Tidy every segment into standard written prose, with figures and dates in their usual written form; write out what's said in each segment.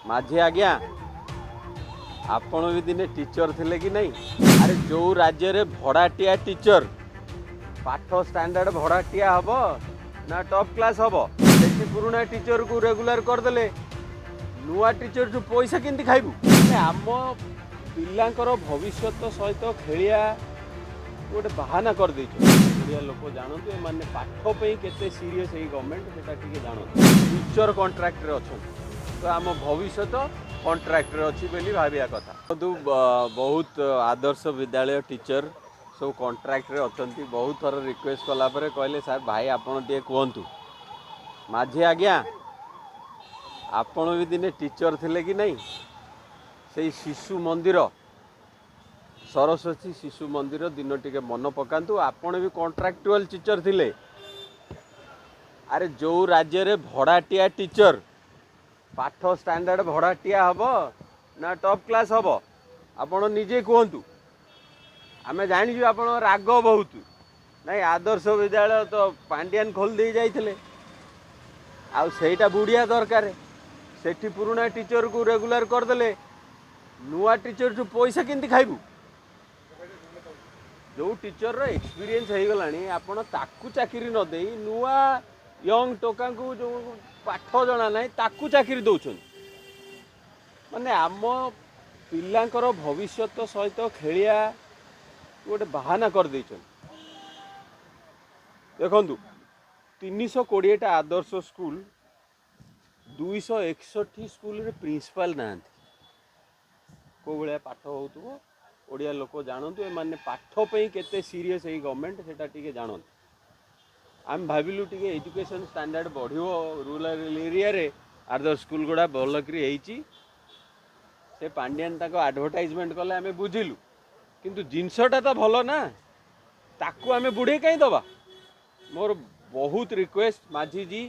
माझी आज्ञा आपण भी दिने टीचर थिले कि नहीं? अरे जो राज्य रे भड़ाटिया टीचर पाठ स्टैंडर्ड भड़ाटिया हम ना टॉप क्लास हम से पुराना टीचर को रेगुलर करदे नुआ टीचर जो पैसा केमती खाइबू? आम पिलांकर भविष्य सहित खेलिया गोटे बाहाना कर ओडिया लोक जानतु ए माने पाठ पे केते सीरियस है गवर्नमेंट सेटा टिके जानतु फ्यूचर कॉन्ट्रैक्ट रे अछन तो आम भविष्य कॉन्ट्रैक्ट रे अछि बेली भाबिया कथा तो बहुत आदर्श विद्यालय टीचर सब कॉन्ट्रैक्ट रे अछंती बहुत थर रिक्वेस्ट कला परे कहले सर भाई आपण टे कहंतु माझी आज्ञा आपण भी दिने टीचर थिले कि नहीं? से शिशु मंदिर सरस्वती शिशु मंदिर दिन टिके मन पकातु आपण भी कॉन्ट्रैक्चुअल टीचर थिले। अरे जो राज्य रे भड़ाटिया टीचर पाठ स्टैंडर्ड भड़ाटिया हम ना टॉप क्लास हम आपण निजे कहतु आमे जानी आप राग बहुत नहीं आदर्श विद्यालय तो पांडियान खोल दे जाइए आईटा बुढ़िया दरकार सेठी पुराना टीचर को रेगुलर करदे नुआ टीचर जो पैसा केमती खाइबू? जो टीचर एक्सपीरियंस हो गलानी आपण ताकू चाकरी न दे नुआ यंग टोका को जो पाठ जना ना ताकू चाकरी दौरान माने आम पिलांकर भविष्य सहित खेलिया गोटे बाहाना कर देखु 320 आदर्श स्कूल 261 स्कूल रे प्रिंसिपल ना को भाया पाठ हो ओडिया लोक जानतु ए माने पाठ पे केते सीरियस है गवर्नमेंट सेटा टिके जानतु आम भाविलु टिके एजुकेशन स्टैंडर्ड बढ़ियो रूरल एरिया रे आदर्श स्कूल गुड़ा भलकरी होईची से पांडियान ताको एडवर्टाइजमेंट कले आमे बुझिलु किंतु जिनसटा तो भल ना ताकू आमे बुढ़े कहीं दबा मोर बहुत रिक्वेस्ट माझी जी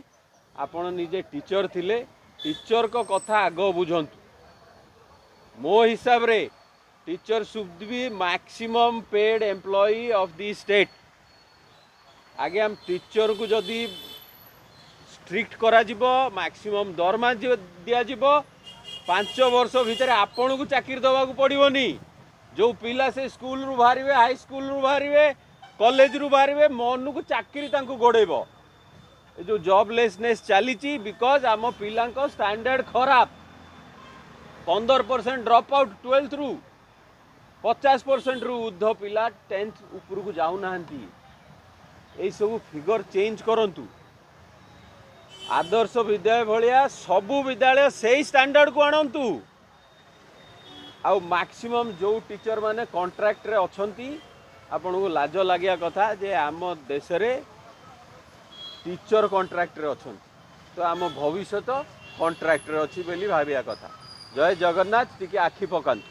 आपण निजे टीचर थिले टीचर को कथा आग बुझंतु मो हिसाब रे teacher should be maximum paid employee of the state आगे हम टीचर को जदि स्ट्रिक्ट करा जिवो मैक्सिमम दरमा दिया जिवो 5 वर्ष भितर आपण को चाकरी दवा को पड़ोनी जो पिला से स्कूल रु बाहर हाई स्कूल रु बाहर कॉलेज रु बाहर मन को चाकरी गोड़ेब जो जॉबलेसनेस चली बिकज आम पिला स्टैंडर्ड खराब 15% ड्रॉप आउट 12th रु 50% रु ऊर्ध पिला 10th ऊपर को जाऊना यही सब फिगर चेंज करंतु आदर्श विद्यालय भलिया सबु विद्यालय से स्टैंडर्ड को आणंतु आउ मैक्सिमम जो टीचर माने कॉन्ट्रैक्ट रे अछंती आपन को लाज लागिया कथा जे आम देश रे टीचर कॉन्ट्रैक्ट रे अछंती तो आम भविष्य कॉन्ट्रैक्ट रे अछि बेली भाबिया कथा। जय जगन्नाथ टिके आखि पकांतु।